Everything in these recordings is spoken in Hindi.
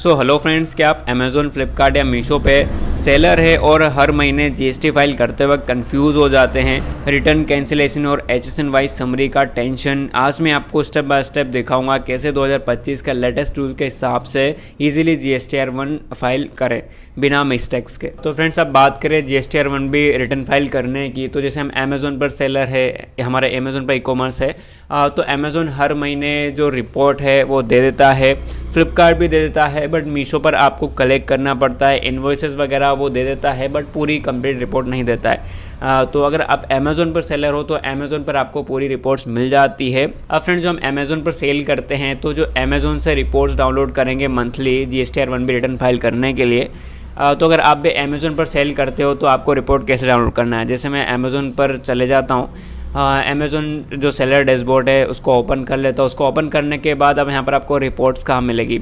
सो हेलो फ्रेंड्स, क्या आप अमेज़ोन, फ्लिपकार्ट या मीशो पे सेलर है और हर महीने जीएसटी फाइल करते वक्त कंफ्यूज हो जाते हैं? रिटर्न कैंसिलेशन और एचएसएन वाइज समरी का टेंशन। आज मैं आपको स्टेप बाय स्टेप दिखाऊंगा कैसे 2025 का लेटेस्ट रूल के हिसाब से इजीली GSTR1 फाइल करें बिना मिस्टेक्स के। तो फ्रेंड्स, अब बात करें GSTR1 भी रिटर्न फाइल करने की, तो जैसे हम अमेज़ोन पर सेलर है, हमारे अमेज़ोन पर ई-कॉमर्स है, तो अमेज़ोन हर महीने जो रिपोर्ट है वो दे देता है, फ्लिपकार्ट भी दे देता है, बट मीशो पर आपको कलेक्ट करना पड़ता है। इन्वॉइसेस वगैरह वो दे देता है, बट पूरी कंप्लीट रिपोर्ट नहीं देता है। तो अगर आप अमेज़ोन पर सेलर हो तो अमेज़ोन पर आपको पूरी रिपोर्ट्स मिल जाती है। अब फ्रेंड्स, जो हम अमेज़ोन पर सेल करते हैं, तो जो अमेज़ोन से रिपोर्ट्स डाउनलोड करेंगे मंथली GSTR1 भी रिटर्न फाइल करने के लिए, तो अगर आप भी अमेज़ोन पर सेल करते हो तो आपको रिपोर्ट कैसे डाउनलोड करना है। जैसे मैं अमेज़ोन पर चले जाता हूँ, अमेज़ोन जो सेलर डैशबोर्ड है उसको ओपन कर लेता हूँ। उसको ओपन करने के बाद अब यहाँ पर आपको रिपोर्ट्स कहाँ मिलेगी,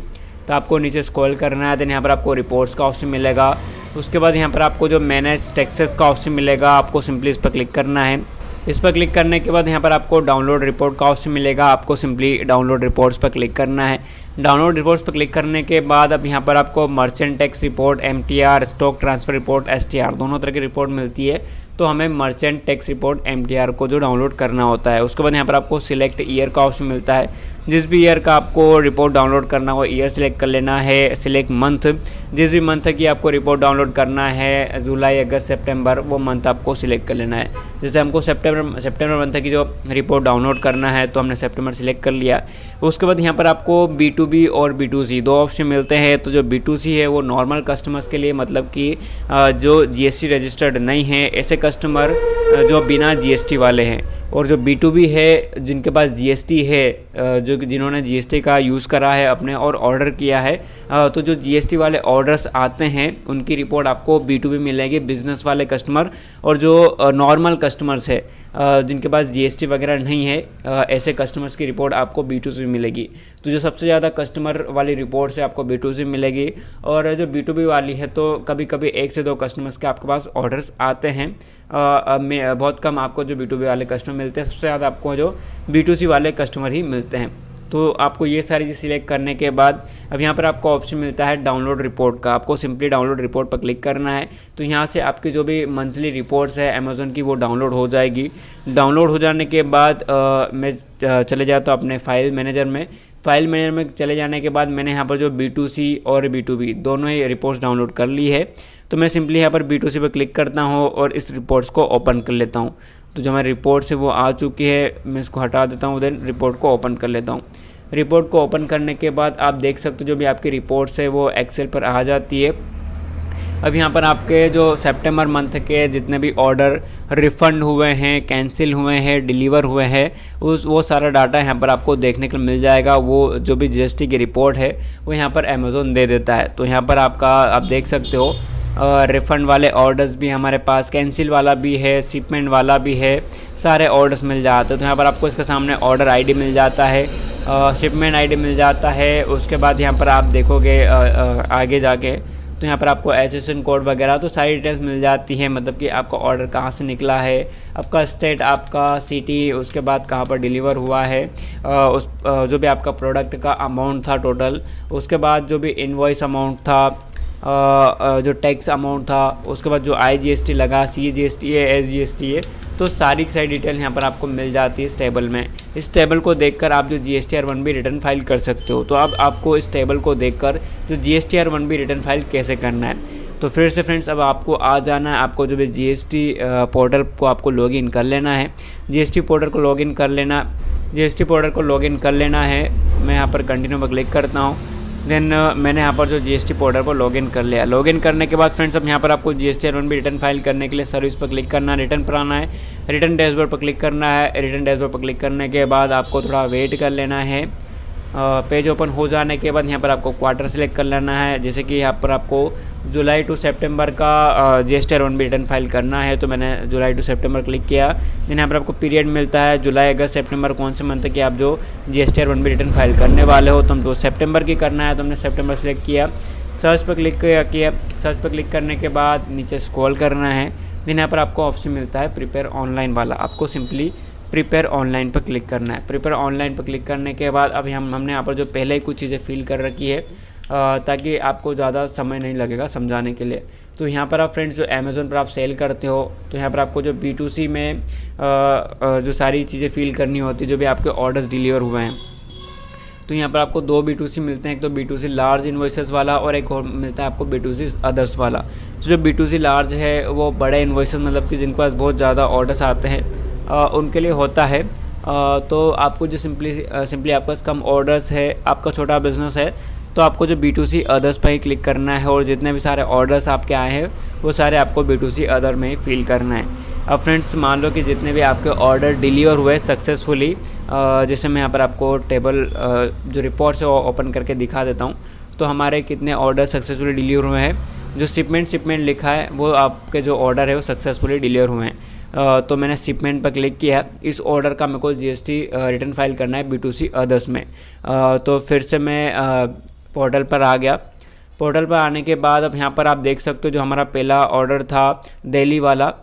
तो आपको नीचे स्क्रॉल करना है। देन यहाँ पर आपको रिपोर्ट्स का ऑप्शन मिलेगा। उसके बाद यहाँ पर आपको जो मैनेज टैक्सेस का ऑप्शन मिलेगा, आपको सिंपली इस पर क्लिक करना है। इस पर क्लिक करने के बाद यहाँ पर आपको डाउनलोड रिपोर्ट का ऑप्शन मिलेगा, आपको सिंपली डाउनलोड रिपोर्ट्स पर क्लिक करना है। डाउनलोड रिपोर्ट्स पर क्लिक करने के बाद अब यहाँ पर आपको merchant tax report, MTR, stock transfer report, STR दोनों तरह की रिपोर्ट मिलती है। तो हमें मर्चेंट टैक्स रिपोर्ट MTR को जो डाउनलोड करना होता है, उसके बाद यहाँ पर आपको सिलेक्ट ईयर का ऑप्शन मिलता है। जिस भी ईयर का आपको रिपोर्ट डाउनलोड करना हो, ईयर सिलेक्ट कर लेना है। सिलेक्ट मंथ, जिस भी मंथ की आपको रिपोर्ट डाउनलोड करना है, जुलाई, अगस्त, सितंबर, वो मंथ आपको सिलेक्ट कर लेना है। जैसे हमको सितंबर मंथ की जो रिपोर्ट डाउनलोड करना है, तो हमने सितंबर सिलेक्ट कर लिया। उसके बाद यहाँ पर आपको B2B और B2C दो ऑप्शन मिलते हैं। तो जो B2C है वो नॉर्मल कस्टमर्स के लिए, मतलब कि जो GST रजिस्टर्ड नहीं है, ऐसे कस्टमर जो बिना GST वाले हैं। और जो B2B है, जिनके पास GST है, जिन्होंने GST का यूज़ करा है अपने और ऑर्डर किया है, तो जो GST वाले ऑर्डर्स आते हैं उनकी रिपोर्ट आपको B2B मिलेगी, बिजनेस वाले कस्टमर। और जो नॉर्मल कस्टमर्स है, जिनके पास GST वगैरह नहीं है, ऐसे कस्टमर्स की रिपोर्ट आपको B2C मिलेगी। तो जो सबसे ज़्यादा कस्टमर वाली रिपोर्ट से आपको B2C मिलेगी। और जो B2B वाली है, तो कभी कभी 1 से 2 कस्टमर्स के आपके पास ऑर्डर्स आते हैं, बहुत कम आपको जो B2B वाले कस्टमर मिलते हैं। सबसे ज़्यादा आपको जो B2C वाले कस्टमर ही मिलते हैं। तो आपको ये सारी चीज़ सिलेक्ट करने के बाद अब यहाँ पर आपको ऑप्शन मिलता है डाउनलोड रिपोर्ट का। आपको सिंपली डाउनलोड रिपोर्ट पर क्लिक करना है। तो यहाँ से आपकी जो भी मंथली रिपोर्ट्स है अमेज़ोन की, वो डाउनलोड हो जाएगी। डाउनलोड हो जाने के बाद मैं चले जाता हूँ अपने फाइल मैनेजर में। फाइल मैनेजर में चले जाने के बाद मैंने यहाँ पर जो B2C और B2B दोनों ही रिपोर्ट्स डाउनलोड कर ली है। तो मैं सिंपली यहाँ पर B2C पर क्लिक करता हूँ और इस रिपोर्ट्स को ओपन कर लेता हूँ। तो जो हमारी रिपोर्ट्स है वो आ चुकी है, मैं इसको हटा देता हूँ। देन रिपोर्ट को ओपन कर लेता हूँ। रिपोर्ट को ओपन करने के बाद आप देख सकते हो जो भी आपकी रिपोर्ट्स है वो एक्सेल पर आ जाती है। अब यहाँ पर आपके जो सितंबर मंथ के जितने भी ऑर्डर रिफ़ंड हुए हैं, कैंसिल हुए हैं, डिलीवर हुए हैं, वो सारा डाटा यहाँ पर आपको देखने को मिल जाएगा। वो जो भी GST की रिपोर्ट है वो यहाँ पर अमेज़ोन दे देता है। तो यहाँ पर आप देख सकते हो रिफ़ंड वाले ऑर्डर्स भी हमारे पास, कैंसिल वाला भी है, शिपमेंट वाला भी है, सारे ऑर्डर्स मिल जाते हैं। तो यहाँ पर आपको इसके सामने ऑर्डर ID मिल जाता है, शिपमेंट ID मिल जाता है। उसके बाद यहाँ पर आप देखोगे आगे जाके, तो यहाँ पर आपको एसएसएन कोड वगैरह तो सारी डिटेल्स मिल जाती है, मतलब कि आपका ऑर्डर कहाँ से निकला है, आपका स्टेट, आपका सिटी, उसके बाद कहाँ पर डिलीवर हुआ है, जो भी आपका प्रोडक्ट का अमाउंट था टोटल, उसके बाद जो भी इनवॉइस अमाउंट था, जो टैक्स अमाउंट था, उसके बाद जो IGST लगा, CGST है, SGST है, तो सारी की सारी डिटेल यहाँ पर आपको मिल जाती है इस टेबल में। इस टेबल को देखकर आप जो GSTR1 भी रिटर्न फाइल कर सकते हो। तो अब आपको इस टेबल को देखकर जो GSTR1 भी रिटर्न फाइल कैसे करना है, तो फिर से फ्रेंड्स अब आपको आ जाना है। आपको जो भी GST पोर्टल को आपको लॉगिन कर लेना है। GST पोर्टल को लॉगिन कर लेना है। मैं यहाँ पर कंटिन्यू पर क्लिक करता हूँ। देन मैंने यहाँ पर जो GST पोर्टल को लॉगिन कर लिया। लॉगिन करने के बाद फ्रेंड्स अब यहाँ पर आपको GSTR1 भी रिटर्न फाइल करने के लिए सर्विस पर क्लिक करना है, रिटर्न पर आना है, रिटर्न डैशबोर्ड पर क्लिक करना है। रिटर्न डैशबोर्ड पर क्लिक करने के बाद आपको थोड़ा वेट कर लेना है। पेज ओपन हो जाने के बाद यहाँ पर आपको क्वार्टर सेलेक्ट कर लेना है। जैसे कि यहाँ पर आपको जुलाई टू सितंबर का GSTR1 भी रिटर्न फाइल करना है, तो मैंने जुलाई टू सितंबर क्लिक किया। देन यहाँ पर आपको पीरियड मिलता है, जुलाई, अगस्त, सितंबर, कौन से मंथ की आप जो GSTR1 भी रिटर्न फाइल करने वाले हो। तो हम तो सितंबर की करना है, तो हमने सितंबर सेलेक्ट किया। सर्च पर क्लिक किया। सर्च पर क्लिक करने के बाद नीचे स्क्रॉल करना है। देन यहाँ पर आपको ऑप्शन मिलता है प्रिपेयर ऑनलाइन वाला। आपको सिंपली प्रिपेयर ऑनलाइन पर क्लिक करना है। प्रिपेयर ऑनलाइन पर क्लिक करने के बाद अब हमने यहाँ पर जो पहले ही कुछ चीज़ें फिल कर रखी है, ताकि आपको ज़्यादा समय नहीं लगेगा समझाने के लिए। तो यहाँ पर आप फ्रेंड्स जो अमेज़ोन पर आप सेल करते हो तो यहाँ पर आपको जो B2C में जो सारी चीज़ें फिल करनी होती है, जो भी आपके ऑर्डर्स डिलीवर हुए हैं, तो यहाँ पर आपको 2 B2C मिलते हैं। एक तो B2C लार्ज इन्वॉइसेस वाला और एक और मिलता है आपको B2C अदर्स वाला। तो जो B2C लार्ज है वो बड़े इन्वॉइसेस मतलब कि जिनके पास बहुत ज़्यादा ऑर्डर्स आते हैं उनके लिए होता है। तो आपको जो सिंपली आपके पास कम ऑर्डर्स है, आपका छोटा बिजनेस है, तो आपको जो B2C अदर्स पर ही क्लिक करना है और जितने भी सारे ऑर्डर्स आपके आए हैं वो सारे आपको B2C अदर में ही फिल करना है। अब फ्रेंड्स मान लो कि जितने भी आपके ऑर्डर डिलीवर हुए सक्सेसफुली, जैसे मैं यहाँ पर आपको टेबल जो रिपोर्ट्स है वो ओपन करके दिखा देता हूँ। तो हमारे कितने ऑर्डर सक्सेसफुली डिलीवर हुए हैं, जो शिपमेंट लिखा है वो आपके जो ऑर्डर है वो सक्सेसफुली डिलीवर हुए हैं। तो मैंने शिपमेंट पर क्लिक किया। इस ऑर्डर का मेरे को GST रिटर्न फाइल करना है B2C अदर्स में। तो फिर से मैं पोर्टल पर आ गया। पोर्टल पर आने के बाद अब यहाँ पर आप देख सकते हो जो हमारा पहला ऑर्डर था दिल्ली वाला,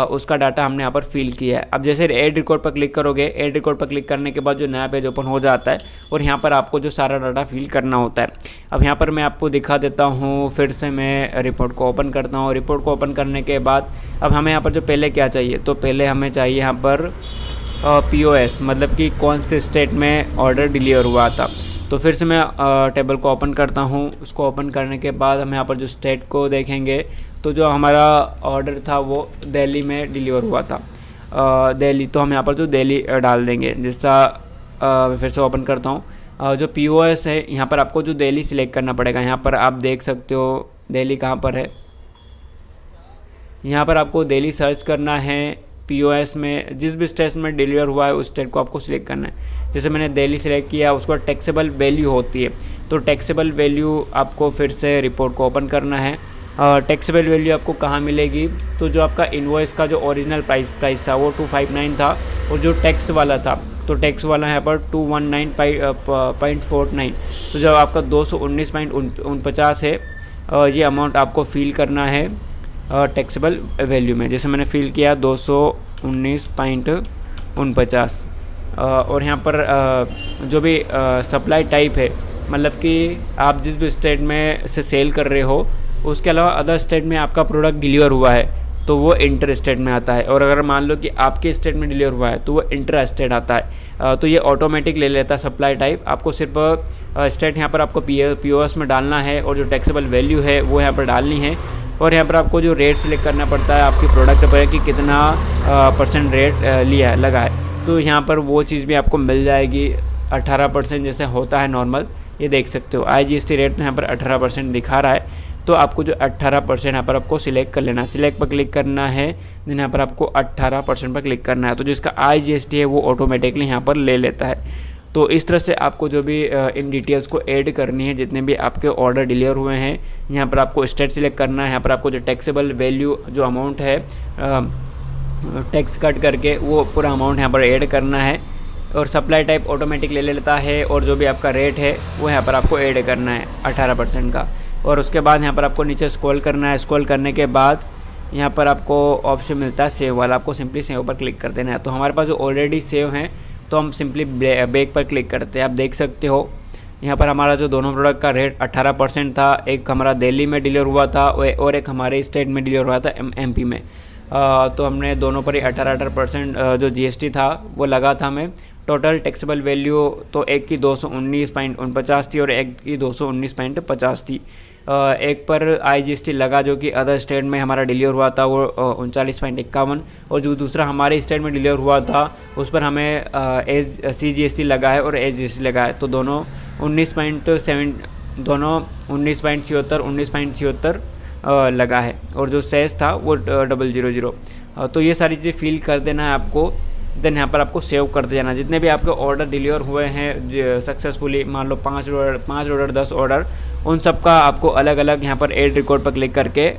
उसका डाटा हमने यहाँ पर फिल किया है। अब जैसे ऐड रिकॉर्ड पर क्लिक करोगे, ऐड रिकॉर्ड पर क्लिक करने के बाद जो नया पेज ओपन हो जाता है और यहाँ पर आपको जो सारा डाटा फिल करना होता है। अब यहाँ पर मैं आपको दिखा देता हूँ। फिर से मैं रिपोर्ट को ओपन करता हूँ। रिपोर्ट को ओपन करने के बाद अब हमें यहाँ पर जो पहले क्या चाहिए, तो पहले हमें चाहिए यहाँ पर POS, मतलब कि कौन से स्टेट में ऑर्डर डिलीवर हुआ था। तो फिर से मैं टेबल को ओपन करता हूँ। उसको ओपन करने के बाद हम यहाँ पर जो स्टेट को देखेंगे तो जो हमारा ऑर्डर था वो दिल्ली में डिलीवर हुआ था, दिल्ली। तो हम यहाँ पर जो दिल्ली डाल देंगे। जैसा फिर से ओपन करता हूँ। जो POS है यहाँ पर आपको जो दिल्ली सिलेक्ट करना पड़ेगा। यहाँ पर आप देख सकते हो दिल्ली कहाँ पर है। यहाँ पर आपको दिल्ली सर्च करना है। POS में जिस भी स्टेट में डिलीवर हुआ है उस स्टेट को आपको सिलेक्ट करना है। जैसे मैंने दिल्ली सिलेक्ट किया, उसको टैक्सेबल वैल्यू होती है, तो टैक्सेबल वैल्यू आपको फिर से रिपोर्ट को ओपन करना है। टैक्सेबल वैल्यू आपको कहाँ मिलेगी, तो जो आपका इनवॉइस का जो ओरिजिनल प्राइस था वो 259 था और जो टैक्स वाला था तो टैक्स वाला यहाँ पर 219.49। तो जब आपका 219.49 है, ये अमाउंट आपको फिल करना है टैक्सेबल वैल्यू में। जैसे मैंने फिल किया 219.49। और यहाँ पर जो भी सप्लाई टाइप है, मतलब कि आप जिस भी स्टेट में से सेल कर रहे हो उसके अलावा अदर स्टेट में आपका प्रोडक्ट डिलीवर हुआ है तो वो इंटर स्टेट में आता है। और अगर मान लो कि आपके स्टेट में डिलीवर हुआ है तो वो इंट्रा स्टेट आता है। तो ये ऑटोमेटिक ले लेता है सप्लाई टाइप। आपको सिर्फ स्टेट यहाँ पर आपको POS में डालना है और जो टैक्सेबल वैल्यू है वो यहाँ पर डालनी है। और यहाँ पर आपको जो रेट सिलेक्ट करना पड़ता है आपकी प्रोडक्ट पर कि कितना % रेट लगा है। तो यहाँ पर वो चीज़ भी आपको मिल जाएगी 18% जैसे होता है नॉर्मल। ये देख सकते हो IGST रेट यहाँ पर 18% दिखा रहा है। तो आपको जो 18% यहाँ पर आपको सिलेक्ट कर लेना है। सिलेक्ट पर क्लिक करना है, देन यहाँ पर आपको 18% पर क्लिक करना है। तो जिसका IGST है वो ऑटोमेटिकली यहाँ पर ले लेता है। तो इस तरह से आपको जो भी इन डिटेल्स को ऐड करनी है, जितने भी आपके ऑर्डर डिलीवर हुए हैं, यहाँ पर आपको स्टेट सिलेक्ट करना है। यहाँ पर आपको जो टैक्सेबल वैल्यू जो अमाउंट है टैक्स कट करके वो पूरा अमाउंट यहाँ पर ऐड करना है। और सप्लाई टाइप ऑटोमेटिक ले लेता है और जो भी आपका रेट है वो यहाँ पर आपको ऐड करना है 18% का। और उसके बाद यहाँ पर आपको नीचे स्क्रॉल करना है। स्क्रॉल करने के बाद यहाँ पर आपको ऑप्शन मिलता है सेव वाला, आपको सिंपली सेव पर क्लिक कर देना है। तो हमारे पास जो ऑलरेडी सेव हैं तो हम सिंपली बैक पर क्लिक करते हैं। आप देख सकते हो यहाँ पर हमारा जो दोनों प्रोडक्ट का रेट 18% था। एक हमारा दिल्ली में डिलीवर हुआ था और एक हमारे स्टेट में डिलीवर हुआ था MP में। तो हमने दोनों पर ही 18% जो GST था वो लगा था हमें। टोटल टैक्सेबल वैल्यू तो एक की 219.49 थी और एक की 219.50 थी। एक पर IGST लगा जो कि अदर स्टेट में हमारा डिलीवर हुआ था वो 39.51 और जो दूसरा हमारे स्टेट में डिलीवर हुआ था उस पर हमें CGST लगा है और SGST लगा है। तो दोनों 19.74 लगा है और जो सेस था वो 000। तो ये सारी चीज़ें फिल कर देना है आपको। देन यहाँ पर आपको सेव करते जाना। जितने भी आपके ऑर्डर डिलीवर हुए हैं सक्सेसफुली, मान लो 5 ऑर्डर 10 ऑर्डर, उन सब का आपको अलग अलग यहाँ पर ऐड रिकॉर्ड पर क्लिक करके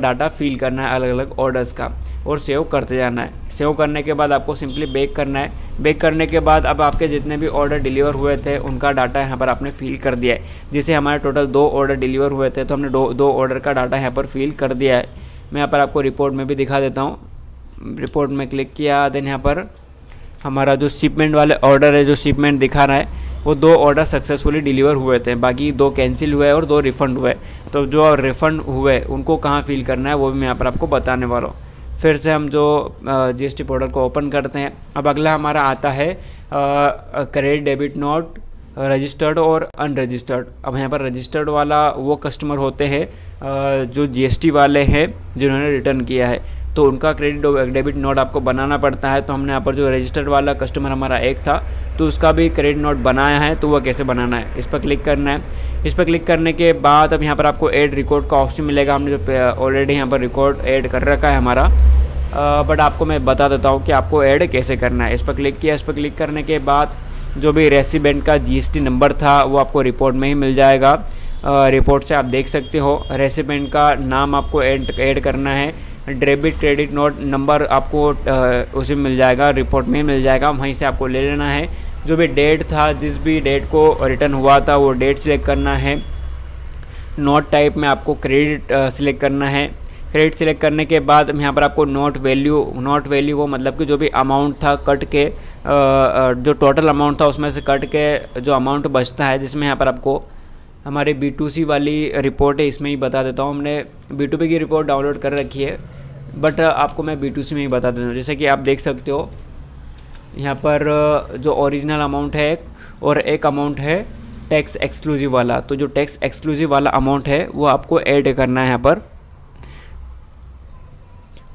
डाटा फिल करना है अलग अलग ऑर्डर्स का और सेव करते जाना है। सेव करने के बाद आपको सिंपली बैक करना है। बैक करने के बाद अब आपके जितने भी ऑर्डर डिलीवर हुए थे उनका डाटा यहाँ पर आपने फिल कर दिया है। जैसे हमारे टोटल 2 ऑर्डर डिलीवर हुए थे तो हमने दो ऑर्डर का डाटा यहाँ पर फिल कर दिया है। मैं यहाँ पर आपको रिपोर्ट में भी दिखा देता हूँ। रिपोर्ट में क्लिक किया, देन यहाँ पर हमारा जो शिपमेंट वाले ऑर्डर है जो शिपमेंट दिखा रहा है वो 2 ऑर्डर सक्सेसफुली डिलीवर हुए थे, बाकी 2 कैंसिल हुए और 2 रिफ़ंड हुए। तो जो रिफ़ंड हुए उनको कहाँ फिल करना है वो भी मैं यहाँ पर आपको बताने वाला हूँ। फिर से हम जो जीएसटी पोर्टल को ओपन करते हैं। अब अगला हमारा आता है क्रेडिट डेबिट नोट रजिस्टर्ड और अनरजिस्टर्ड। अब यहाँ पर रजिस्टर्ड वाला वो कस्टमर होते हैं जो जीएसटी वाले हैं जिन्होंने रिटर्न किया है, तो उनका क्रेडिट डेबिट नोट आपको बनाना पड़ता है। तो हमने यहाँ पर जो रजिस्टर्ड वाला कस्टमर हमारा एक था तो उसका भी क्रेडिट नोट बनाया है। तो वह कैसे बनाना है, इस पर क्लिक करना है। इस पर क्लिक करने के बाद अब यहाँ पर आपको ऐड रिकॉर्ड का ऑप्शन मिलेगा। हमने जो ऑलरेडी यहाँ पर रिकॉर्ड ऐड कर रखा है हमारा, बट आपको मैं बता देता हूँ कि आपको ऐड कैसे करना है। इस पर क्लिक किया। इस पर क्लिक करने के बाद जो भी रेसिडेंट का जीएसटी नंबर था वो आपको रिपोर्ट में ही मिल जाएगा। रिपोर्ट से आप देख सकते हो रेसिडेंट का नाम आपको ऐड करना है। डेबिट क्रेडिट नोट नंबर आपको उसी में मिल जाएगा, रिपोर्ट में मिल जाएगा, वहीं से आपको ले लेना है। जो भी डेट था, जिस भी डेट को रिटर्न हुआ था वो डेट सिलेक्ट करना है। नोट टाइप में आपको क्रेडिट सिलेक्ट करना है। क्रेडिट सिलेक्ट करने के बाद यहाँ पर आपको नोट वैल्यू को मतलब कि जो भी अमाउंट था कट के जो टोटल अमाउंट था उसमें से कट के जो अमाउंट बचता है, जिसमें यहाँ पर आपको हमारी B2C वाली रिपोर्ट है इसमें ही बता देता हूँ। हमने B2B की रिपोर्ट डाउनलोड कर रखी है, बट आपको मैं B2C में ही बता देता हूँ। जैसे कि आप देख सकते हो यहाँ पर जो ओरिजिनल अमाउंट है और एक अमाउंट है टैक्स एक्सक्लूसिव वाला। तो जो टैक्स एक्सक्लूसिव वाला अमाउंट है वो आपको ऐड करना है यहाँ पर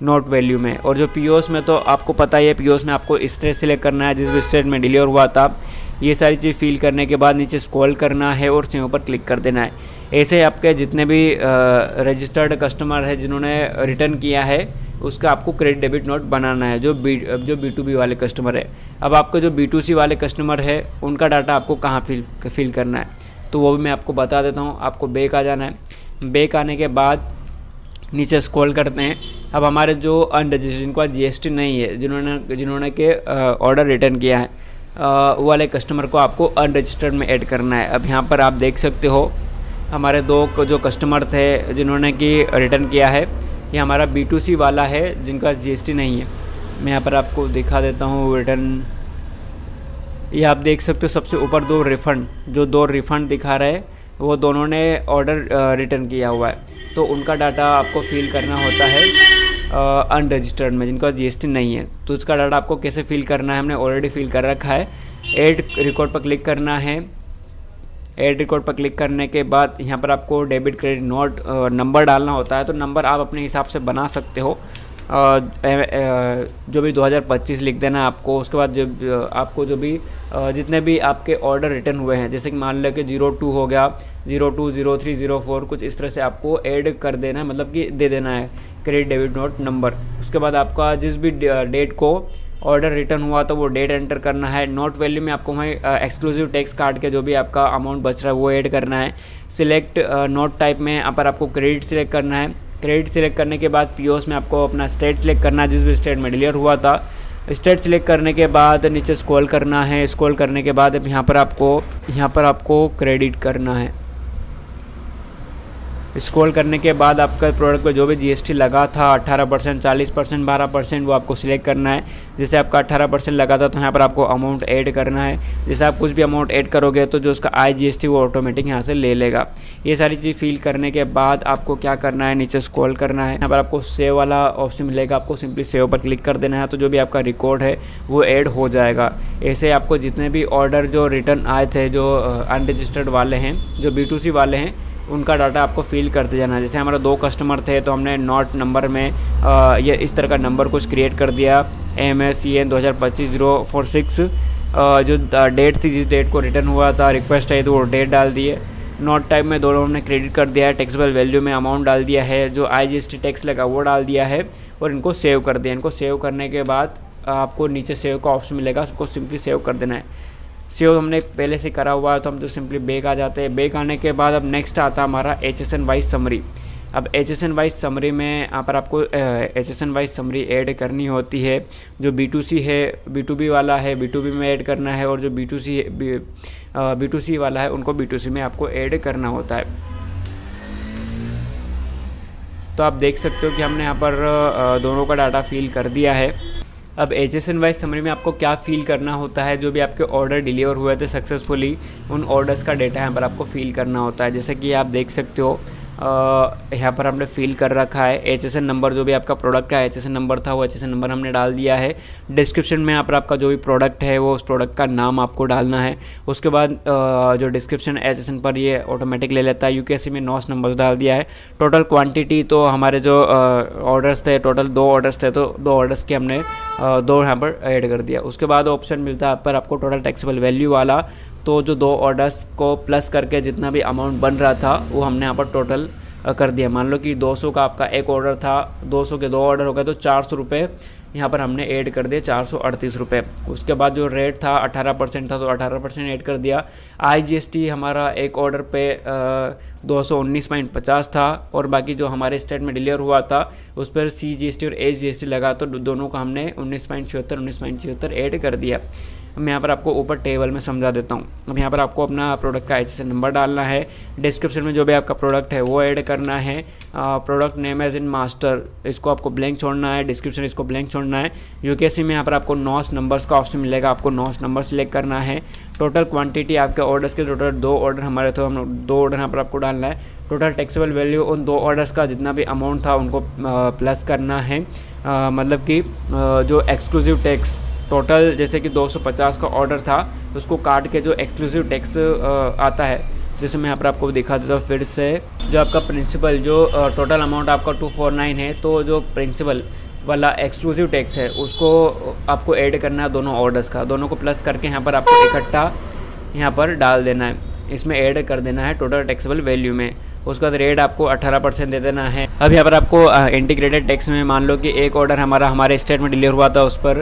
नोट वैल्यू में। और जो पीओस में तो आपको पता ही है, पीओस में आपको स्टेट सिलेक्ट करना है जिस भी स्टेट में डिलीवर हुआ था। ये सारी चीज़ फिल करने के बाद नीचे स्क्रॉल करना है और सेव पर क्लिक कर देना है। ऐसे आपके जितने भी रजिस्टर्ड कस्टमर है जिन्होंने रिटर्न किया है उसका आपको क्रेडिट डेबिट नोट बनाना है, जो B2B वाले कस्टमर है। अब आपको जो B2C वाले कस्टमर है उनका डाटा आपको कहाँ फिल करना है तो वो भी मैं आपको बता देता हूँ। आपको बैक आ जाना है। बैक आने के बाद नीचे स्क्रॉल करते हैं। अब हमारे जो अनरजिस्टर्ड जिनका जीएसटी नहीं है, जिन्होंने के ऑर्डर रिटर्न किया है वो वाले कस्टमर को आपको अनरजिस्टर्ड में ऐड करना है। अब यहाँ पर आप देख सकते हो हमारे 2 जो कस्टमर थे जिन्होंने कि रिटर्न किया है, ये हमारा B2C वाला है जिनका जीएसटी नहीं है। मैं यहाँ पर आपको दिखा देता हूँ रिटर्न। ये आप देख सकते हो सबसे ऊपर 2 रिफ़ंड दिखा रहे हैं, वो दोनों ने ऑर्डर रिटर्न किया हुआ है। तो उनका डाटा आपको फिल करना होता है अनरजिस्टर्ड में, जिनका जीएसटी नहीं है। तो उसका डाटा आपको कैसे फिल करना है हमने ऑलरेडी फिल कर रखा है। ऐड रिकॉर्ड पर क्लिक करना है। ऐड रिकॉर्ड पर क्लिक करने के बाद यहाँ पर आपको डेबिट क्रेडिट नोट नंबर डालना होता है। तो नंबर आप अपने हिसाब से बना सकते हो, जो भी 2025 लिख देना आपको। उसके बाद जब आपको जो भी जितने भी आपके ऑर्डर रिटर्न हुए हैं, जैसे कि मान लो कि 02 हो गया, 02, 03, 04 कुछ इस तरह से आपको ऐड कर देना है, मतलब कि दे देना है क्रेडिट डेबिट नोट नंबर। उसके बाद आपका जिस भी डेट को ऑर्डर रिटर्न हुआ तो वो डेट एंटर करना है। नोट वैल्यू में आपको वहीं एक्सक्लूसिव टैक्स काट के जो भी आपका अमाउंट बच रहा है वो ऐड करना है। सिलेक्ट नोट टाइप में यहाँ पर आपको क्रेडिट सिलेक्ट करना है। क्रेडिट सिलेक्ट करने के बाद पीओस में आपको अपना स्टेट सिलेक्ट करना है, जिस भी स्टेट में डिलीवर हुआ था। स्टेट सिलेक्ट करने के बाद नीचे स्क्रॉल करना है। स्क्रॉल करने के बाद अब यहाँ पर आपको क्रेडिट करना है। स्क्रॉल करने के बाद आपका प्रोडक्ट पे जो भी जीएसटी लगा था 18%, 40%, 12% वो आपको सिलेक्ट करना है। जैसे आपका 18% लगा था तो यहाँ पर आपको अमाउंट ऐड करना है। जैसे आप कुछ भी अमाउंट ऐड करोगे तो जो उसका IGST वो ऑटोमेटिक यहाँ से ले लेगा। ये सारी चीज़ फिल करने के बाद आपको क्या करना है, नीचे स्क्रॉल करना है। यहाँ पर आपको सेव वाला ऑप्शन मिलेगा, आपको सिंपली सेव पर क्लिक कर देना है। तो जो भी आपका रिकॉर्ड है वो ऐड हो जाएगा। ऐसे आपको जितने भी ऑर्डर जो रिटर्न आए थे, जो अनरजिस्टर्ड वाले हैं, जो B2C वाले हैं, उनका डाटा आपको फिल करते जाना है। जैसे हमारा 2 कस्टमर थे तो हमने नोट नंबर में ये इस तरह का नंबर कुछ क्रिएट कर दिया, MSCN 2025-046। जो डेट थी, जिस डेट को रिटर्न हुआ था, रिक्वेस्ट आई तो वो डेट डाल दिए। नोट टाइप में दोनों हमने क्रेडिट कर दिया है। टैक्सेबल वैल्यू में अमाउंट डाल दिया है, जो IGST टैक्स लगा वो डाल दिया है और इनको सेव कर दिया। इनको सेव करने के बाद आपको नीचे सेव का ऑप्शन मिलेगा, उसको सिंपली सेव कर देना है। सेव हमने पहले से करा हुआ है तो हम तो सिंपली बैक आ जाते हैं। बैक आने के बाद अब नेक्स्ट आता है हमारा HSN वाइज समरी। अब HSN वाइज समरी में यहाँ पर आपको HSN वाइज समरी ऐड करनी होती है। जो B2C है, B2B वाला है, B2B में ऐड करना है, और जो B2C वाला है उनको B2C में आपको ऐड करना होता है। तो आप देख सकते हो कि हमने यहाँ पर दोनों का डाटा फिल कर दिया है। अब एचएसएन वाइज समरी में आपको क्या फील करना होता है, जो भी आपके ऑर्डर डिलीवर हुए थे सक्सेसफुली, उन ऑर्डर्स का डेटा यहाँ पर आपको फील करना होता है। जैसे कि आप देख सकते हो यहाँ पर हमने फिल कर रखा है एचएसएन नंबर, जो भी आपका प्रोडक्ट का एचएसएन नंबर था वो एचएसएन नंबर हमने डाल दिया है। डिस्क्रिप्शन में यहाँ पर आपका जो भी प्रोडक्ट है वो उस प्रोडक्ट का नाम आपको डालना है। उसके बाद जो डिस्क्रिप्शन एचएसएन पर ये ऑटोमेटिक ले लेता है। यूकेसी में नॉस नंबर्स डाल दिया है। टोटल क्वांटिटी तो हमारे जो ऑर्डर्स थे, टोटल 2 ऑर्डर्स थे, तो 2 ऑर्डर्स के हमने 2 यहाँ पर ऐड कर दिया। उसके बाद ऑप्शन मिलता है पर आपको टोटल टैक्सेबल वैल्यू वाला, तो जो 2 ऑर्डर्स को प्लस करके जितना भी अमाउंट बन रहा था वो हमने यहाँ पर टोटल कर दिया। मान लो कि 200 का आपका एक ऑर्डर था, 200 के 2 ऑर्डर हो गए तो 400 रुपये यहाँ पर हमने ऐड कर दिए, 438 रुपये। उसके बाद जो रेट था 18% था तो 18% ऐड कर दिया। IGST हमारा एक ऑर्डर पे 219.50 था, और बाकी जो हमारे स्टेट में डिलीवर हुआ था उस पर CGST और HGST लगा, तो दोनों का हमने 19.76 ऐड कर दिया। मैं यहाँ पर आपको ऊपर टेबल में समझा देता हूँ। अब यहाँ पर आपको अपना प्रोडक्ट का HSN नंबर डालना है। डिस्क्रिप्शन में जो भी आपका प्रोडक्ट है वो ऐड करना है। Product name as in master, इसको आपको ब्लैंक छोड़ना है। डिस्क्रिप्शन इसको ब्लैंक छोड़ना है। यूकेसी में यहाँ पर आपको नॉस नंबर्स का ऑप्शन मिलेगा, आपको नॉस नंबर सिलेक्ट करना है। टोटल क्वांटिटी आपके ऑर्डर्स के, टोटल 2 ऑर्डर हमारे थे, हम 2 ऑर्डर यहाँ पर आपको डालना है। टोटल टैक्सेबल वैल्यू उन 2 ऑर्डर्स का जितना भी अमाउंट था उनको प्लस करना है। मतलब कि जो एक्सक्लूसिव टैक्स टोटल, जैसे कि 250 का ऑर्डर था उसको काट के जो एक्सक्लूसिव टैक्स आता है, जैसे मैं यहाँ पर आपको दिखा देता हूँ फिर से। जो आपका प्रिंसिपल, जो टोटल अमाउंट आपका 249 है, तो जो प्रिंसिपल वाला एक्सक्लूसिव टैक्स है उसको आपको ऐड करना है दोनों ऑर्डर्स का, दोनों को प्लस करके यहाँ पर आपको इकट्ठा यहाँ पर डाल देना है, इसमें ऐड कर देना है टोटल टैक्सेबल वैल्यू में। उसका रेट आपको 18% दे देना है। अब यहाँ पर आपको इंटीग्रेटेड टैक्स में मान लो कि एक ऑर्डर हमारे स्टेट में डिलीवर हुआ था, उस पर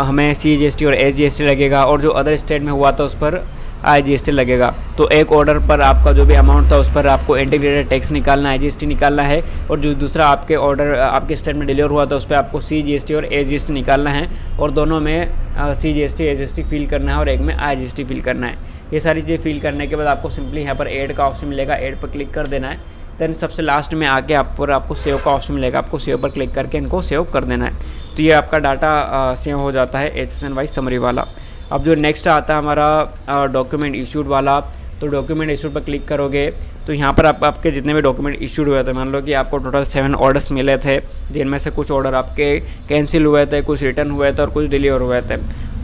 हमें CGST और HGST लगेगा, और जो अदर स्टेट में हुआ था उस पर IGST लगेगा। तो एक ऑर्डर पर आपका जो भी अमाउंट था उस पर आपको इंटीग्रेटेड टैक्स निकालना है, IGST निकालना है, और जो दूसरा आपके ऑर्डर आपके स्टेट में डिलीवर हुआ था उस पर आपको CGST और HGST निकालना है, और दोनों में CGST HGST फिल करना है और एक में IGST फिल करना है। ये सारी चीज़ें फिल करने के बाद आपको सिंपली यहाँ पर ऐड का ऑप्शन मिलेगा, ऐड पर क्लिक कर देना है। देन सबसे लास्ट में आके आपको सेव का ऑप्शन मिलेगा, आपको सेव पर क्लिक करके इनको सेव कर देना है। तो ये आपका डाटा सेव हो जाता है HSN वाइज समरी वाला। अब जो नेक्स्ट आता है हमारा डॉक्यूमेंट इशूड वाला, तो डॉक्यूमेंट इशूड पर क्लिक करोगे तो यहाँ पर आपके जितने भी डॉक्यूमेंट इशूड हुए थे, मान लो कि आपको टोटल 7 ऑर्डर्स मिले थे, जिनमें से कुछ ऑर्डर आपके कैंसिल हुए थे, कुछ रिटर्न हुए थे और कुछ डिलीवर हुए थे।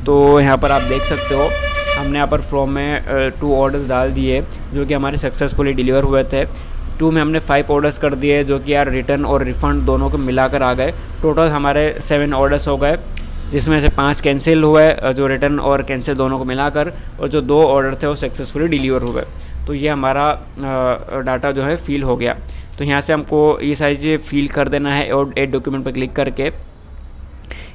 तो यहाँ पर आप देख सकते हो हमने यहाँ पर फ्रॉम में 2 ऑर्डर्स डाल दिए जो कि हमारे सक्सेसफुली डिलीवर हुए थे। 2 में हमने 5 ऑर्डर्स कर दिए जो कि यार रिटर्न और रिफ़ंड दोनों को मिलाकर आ गए। टोटल हमारे 7 ऑर्डर्स हो गए, जिसमें से 5 कैंसिल हुए जो रिटर्न और कैंसिल दोनों को मिलाकर, और जो 2 ऑर्डर थे वो सक्सेसफुली डिलीवर हुए। तो ये हमारा डाटा जो है फिल हो गया। तो यहाँ से हमको ये सारी चीज़ें फिल कर देना है और एड डॉक्यूमेंट पर क्लिक करके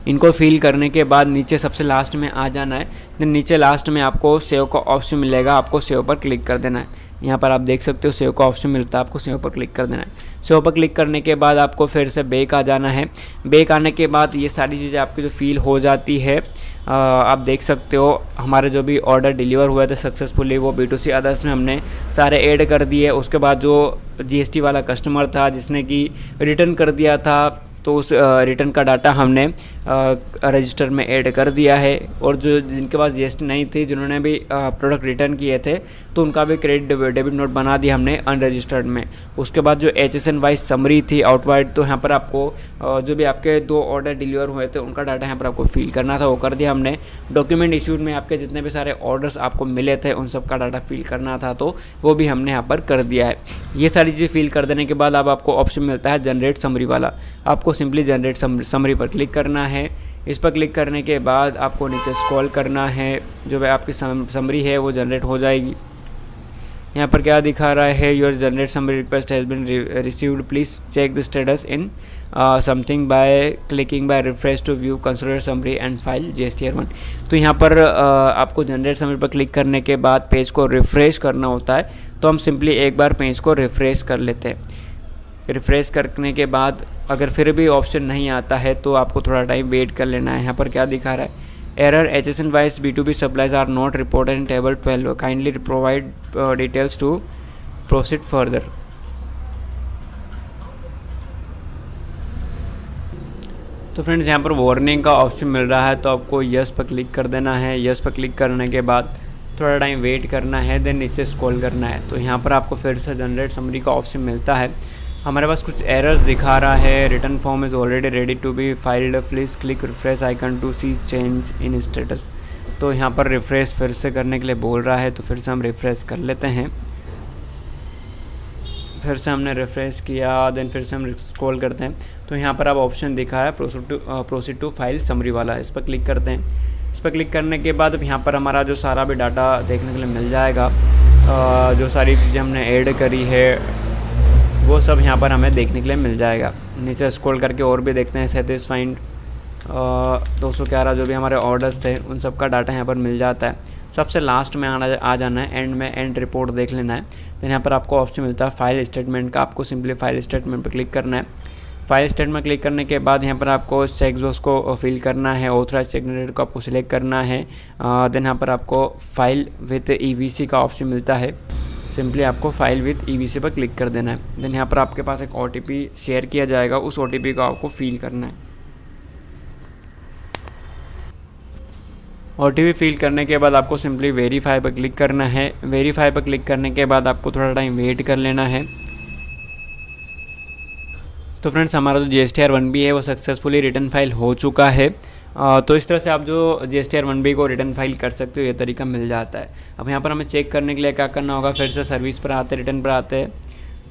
इनको फिल करने के बाद नीचे सबसे लास्ट में आ जाना है। देन नीचे लास्ट में आपको सेव का ऑप्शन मिलेगा, आपको सेव पर क्लिक कर देना है। यहाँ पर आप देख सकते हो सेव का ऑप्शन मिलता है, आपको सेव पर क्लिक कर देना है। सेव पर क्लिक करने के बाद आपको फिर से बैक आ जाना है। बैक आने के बाद ये सारी चीज़ें आपकी जो फील हो जाती है, आप देख सकते हो हमारे जो भी ऑर्डर डिलीवर हुए थे सक्सेसफुली वो B2C अदर्स में हमने सारे ऐड कर दिए। उसके बाद जो GST वाला कस्टमर था जिसने कि रिटर्न कर दिया था, तो उस रिटर्न का डाटा हमने रजिस्टर में ऐड कर दिया है। और जो जिनके पास GST नहीं थी, जिन्होंने भी प्रोडक्ट रिटर्न किए थे, तो उनका भी क्रेडिट डेबिट नोट बना दिया हमने अनरजिस्टर्ड में। उसके बाद जो HSN वाइज समरी थी आउटवाइड, तो यहाँ पर आपको जो भी आपके 2 ऑर्डर डिलीवर हुए थे उनका डाटा यहाँ पर आपको फिल करना था, वो कर दिया हमने। डॉक्यूमेंट इशूड में आपके जितने भी सारे ऑर्डर्स आपको मिले थे उन सब का डाटा फिल करना था, तो वो भी हमने यहाँ पर कर दिया है। ये सारी चीज़ें फिल कर देने के बाद अब आपको ऑप्शन मिलता है जनरेट समरी वाला। आपको सिंपली जनरेट समरी पर क्लिक करना है। इस पर क्लिक करने के बाद आपको नीचे स्क्रॉल करना है, जो भी आपकी समरी है वो जनरेट हो जाएगी। यहाँ पर क्या दिखा रहा है, your generate summary request has been received, please check the status in something by clicking by refresh to view consider summary and file GSTR1। तो यहाँ पर आपको जनरेट समरी पर क्लिक करने के बाद पेज को रिफ़्रेश करना होता है। तो हम सिंपली एक बार पेज को रिफ़्रेश कर लेते हैं। रिफ़्रेश करने के बाद अगर फिर भी ऑप्शन नहीं आता है तो आपको थोड़ा टाइम वेट कर लेना है। यहाँ पर क्या दिखा रहा है, error HSN wise B2B supplies are not reported in table 12, kindly provide details to proceed further. तो फ्रेंड्स यहाँ पर वार्निंग का ऑप्शन मिल रहा है, तो आपको यस पर क्लिक कर देना है। यस पर क्लिक करने के बाद थोड़ा टाइम वेट करना है, देन नीचे स्क्रॉल करना है। तो यहाँ पर आपको फिर से जनरेट समरी का ऑप्शन मिलता है। हमारे पास कुछ एरर्स दिखा रहा है, return form is already ready to be filed, please click refresh icon to see change in status. तो यहाँ पर रिफ्रेश फिर से करने के लिए बोल रहा है, तो फिर से हम रिफ्रेश कर लेते हैं। फिर से हमने रिफ्रेश किया, देन फिर से हम स्क्रॉल करते हैं। तो यहाँ पर अब ऑप्शन दिखा है प्रोसीड टू फाइल समरी वाला, इस पर क्लिक करते हैं। इस पर क्लिक करने के बाद अब यहाँ पर हमारा जो सारा भी डाटा देखने के लिए मिल जाएगा। जो सारी चीज़ें हमने ऐड करी है वो सब यहाँ पर हमें देखने के लिए मिल जाएगा। नीचे स्क्रॉल करके और भी देखते हैं। सेटिस्फाइड 211 जो भी हमारे ऑर्डर्स थे उन सब का डाटा यहाँ पर मिल जाता है। सबसे लास्ट में आ जाना है, एंड में एंड रिपोर्ट देख लेना है। तो यहाँ पर आपको ऑप्शन मिलता है फाइल स्टेटमेंट का, आपको सिंपली फाइल स्टेटमेंट पर क्लिक करना है। फाइल स्टेटमेंट क्लिक करने के बाद यहाँ पर आपको चेक बॉक्स को फिल करना है, ऑथराइज सिग्नेचर को आपको सिलेक्ट करना है। देन यहाँ पर आपको फाइल विथ EVC का ऑप्शन मिलता है, सिंपली आपको फाइल विथ EVC पर क्लिक कर देना है। देन यहाँ पर आपके पास एक OTP शेयर किया जाएगा, उस OTP को आपको फिल करना है। OTP फिल करने के बाद आपको सिंपली वेरीफाई पर क्लिक करना है। वेरीफाई पर क्लिक करने के बाद आपको थोड़ा टाइम वेट कर लेना है। तो फ्रेंड्स हमारा जो GSTR 1B है वो सक्सेसफुली रिटर्न फाइल हो चुका है। तो इस तरह से आप जो GSTR 1B को रिटर्न फाइल कर सकते हो, ये तरीका मिल जाता है। अब यहाँ पर हमें चेक करने के लिए क्या करना होगा, फिर से सर्विस पर आते, रिटर्न पर आते हैं,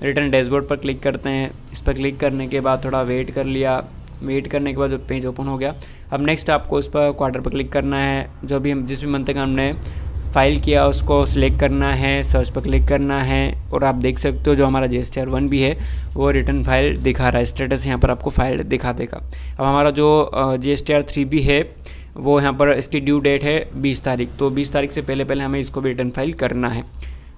रिटर्न डैशबोर्ड पर क्लिक करते हैं। इस पर क्लिक करने के बाद थोड़ा वेट कर लिया, वेट करने के बाद जो पेज ओपन हो गया। अब नेक्स्ट आपको उस पर क्वार्टर पर क्लिक करना है। जो भी हम जिस भी मंथ का हमने फाइल किया उसको सिलेक्ट करना है, सर्च पर क्लिक करना है, और आप देख सकते हो जो हमारा GSTR 1B है वो रिटर्न फाइल दिखा रहा है। स्टेटस यहाँ पर आपको फाइल दिखा देगा। अब हमारा जो GSTR 3B है वो यहाँ पर इसकी ड्यू डेट है 20 तारीख, तो 20 तारीख से पहले हमें इसको भी रिटर्न फाइल करना है।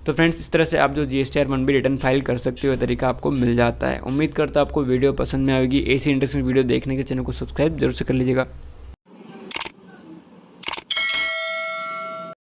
तो फ्रेंड्स इस तरह से आप जो GSTR 1B रिटर्न फाइल कर सकते हो, ये तरीका आपको मिल जाता है। उम्मीद करता हूँ आपको वीडियो पसंद में आएगी। ऐसी इंटरेस्टिंग वीडियो देखने के चैनल को सब्सक्राइब जरूर से कर लीजिएगा।